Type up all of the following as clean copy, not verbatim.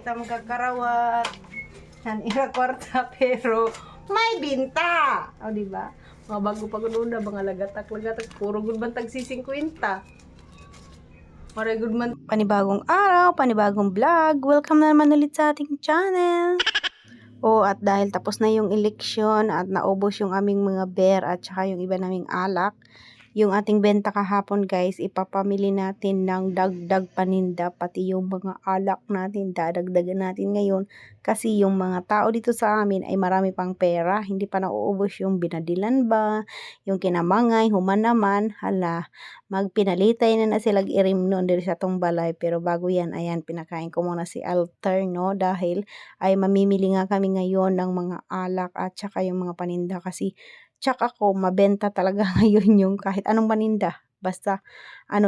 Kita magkakarawat. Yan, ira kwarta pero may binta. O, diba? Mga bago paguluna, mga lagatak-lagatak. Puro good man tag 50. Maray good man. Panibagong araw, panibagong vlog. Welcome na naman ulit sa ating channel. At dahil tapos na yung eleksyon at naubos yung aming mga beer at saka yung iba naming alak, yung ating benta kahapon guys, ipapamili natin ng dagdag paninda, pati yung mga alak natin, dadagdagan natin ngayon kasi yung mga tao dito sa amin ay marami pang pera, hindi pa nauubos yung binadilan ba, yung kinamangay, human naman, hala, magpinalitay na sila irim noon dito sa tong balay, pero bago yan, ayan, pinakain ko muna si Alter, no, dahil ay mamimili nga kami ngayon ng mga alak at saka yung mga paninda kasi tsak ako, mabenta talaga ngayon yung kahit anong paninda. Basta,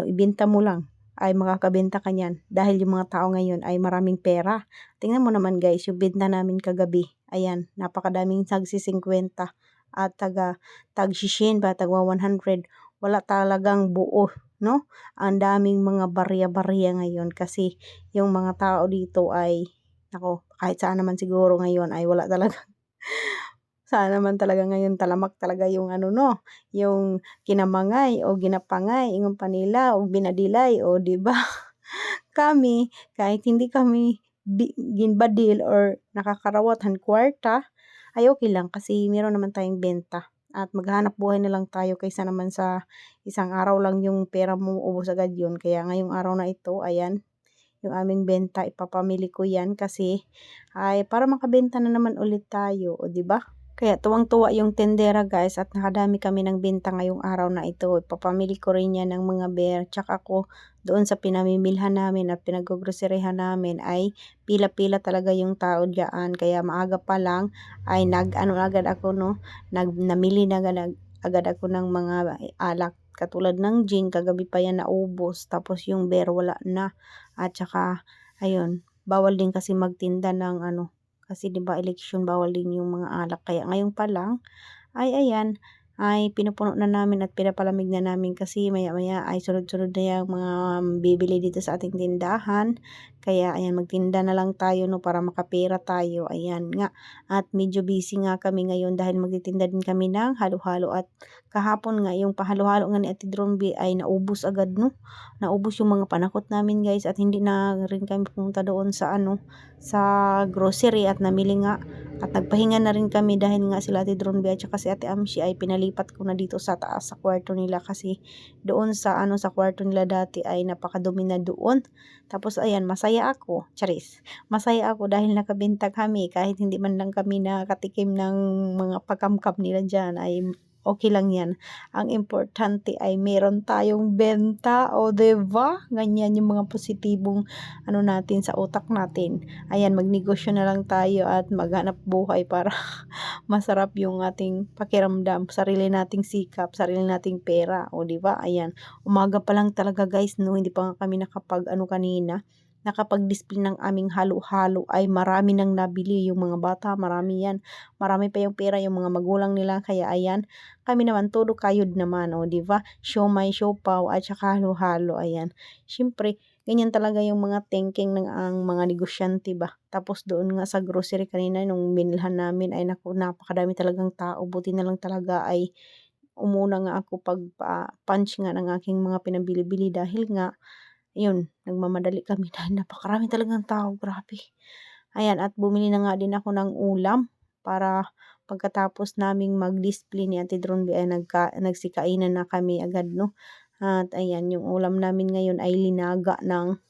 ibenta mo lang ay makakabenta ka niyan. Dahil yung mga tao ngayon ay maraming pera. Tingnan mo naman guys, yung benta namin kagabi. Ayan, napakadaming tagsi 50 at tag-60 ba, tagwa 100. Wala talagang buo, no? Ang daming mga barya-barya ngayon kasi yung mga tao dito ay, kahit saan naman siguro ngayon ay wala talaga. Sana naman talaga ngayon talamak talaga yung yung kinamangay o ginapangay, ingon pa nila o binadilay o 'di ba? Kami kahit hindi kami ginbadil or nakakarawatan kwarta, ay okay lang kasi meron naman tayong benta at maghanap buhay na lang tayo kaysa naman sa isang araw lang yung pera mo ubos agad yun. Kaya ngayong araw na ito, ayan, yung aming benta ipapamili ko yan kasi ay para makabenta na naman ulit tayo, o 'di ba? Kaya tuwang-tuwa yung tendera guys at nakadami kami ng benta ngayong araw na ito. Ipapamili ko rin yan ng mga beer. Tsaka ako doon sa pinamimilhan namin at pinag-groceryhan namin ay pila-pila talaga yung tao dyan. Kaya maaga pa lang ay agad ako, no? Namili na agad ako ng mga alak. Katulad ng gin, kagabi pa yan naubos. Tapos yung beer wala na. At saka, ayun, bawal din kasi magtinda ng kasi 'di ba election, bawal din yung mga alak. Kaya ngayon pa lang ay ayan, ay pinupuno na namin at pinapalamig na namin kasi maya-maya ay sunod-sunod na yung mga bibili dito sa ating tindahan. Kaya ayan, magtinda na lang tayo, no, para makapera tayo. Ayan nga. At medyo busy nga kami ngayon dahil magtitinda din kami ng halo-halo at kahapon nga yung pahalo-halo nga ni Ate Dromby ay naubos agad, no. Naubos yung mga panakot namin guys at hindi na rin kami pumunta doon sa sa grocery at namili nga at nagpahinga na rin kami dahil nga sila Ate Dronby at saka si Ate Amshi ay pinalipat ko na dito sa taas sa kwarto nila kasi doon sa sa kwarto nila dati ay napakadumi na doon. Tapos ayan, masaya ako, charis. Masaya ako dahil nakabenta kami kahit hindi man lang kami nakatikim ng mga pakamkam nila diyan ay okay lang yan. Ang importante ay meron tayong benta, o 'di ba? Ganyan yung mga positibong natin sa utak natin. Ayan, magnegosyo na lang tayo at maghanap buhay para masarap yung ating pakiramdam, sarili nating sikap, sarili nating pera, o 'di ba? Ayan, umaga pa lang talaga guys, no, hindi pa nga kami kanina, nakapag-display ng aming halo-halo ay marami nang nabili yung mga bata, marami yan. Marami pa yung pera yung mga magulang nila, kaya ayan, kami naman todo kayod naman, o 'di ba? Siomai, siopaw at saka halo-halo, ayan. Syempre, ganyan talaga yung mga thinking ng ang mga negosyante ba. Tapos doon nga sa grocery kanina nung binilhan namin ay naku, napakadami talagang tao. Buti na lang talaga ay umuna nga ako punch nga ng aking mga pinabili-bili dahil nga yun, nagmamadali kami dahil napakarami talagang tao, grabe. Ayan, at bumili na nga din ako ng ulam para pagkatapos naming mag-display ni Ate Dronby ay nagsikainan na kami agad, no. At ayan, yung ulam namin ngayon ay linaga ng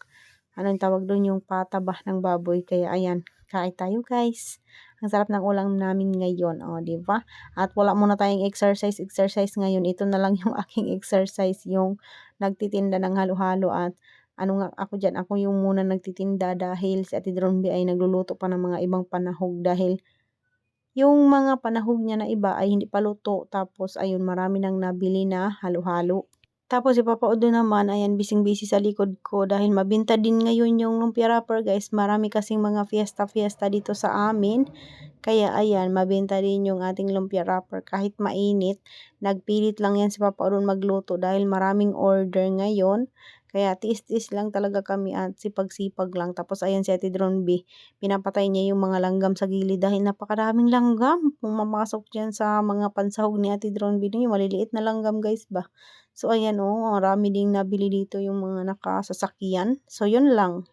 anong tawag doon, yung patabah ng baboy. Kaya ayan, kain tayo guys. Ang sarap ng ulam namin ngayon, o 'di ba? At wala muna tayong exercise ngayon. Ito na lang yung aking exercise, yung nagtitinda ng halo-halo at nga ako diyan, ako yung muna nagtitinda dahil si Ate Dronby ay nagluluto pa ng mga ibang panahog dahil yung mga panahog niya na iba ay hindi pa luto. Tapos ayun, marami nang nabili na halo-halo. Tapos ipapa-udo naman, ayan, bising-busy sa likod ko dahil mabenta din ngayon yung lumpia wrapper guys. Marami kasing mga fiesta dito sa amin. Kaya ayan, mabenta din yung ating lumpia wrapper kahit mainit. Nagpilit lang yan si Papa Udon magluto dahil maraming order ngayon. Kaya tiis-tiis lang talaga kami at sipag-sipag lang. Tapos ayan si Ate Dronby, pinapatay niya yung mga langgam sa gilid dahil napakaraming langgam pumapasok diyan sa mga pansahog ni Ate Dronby. Yung maliliit na langgam guys ba. So ayan, oh, marami ding nabili dito yung mga nakasasakyan. So yun lang.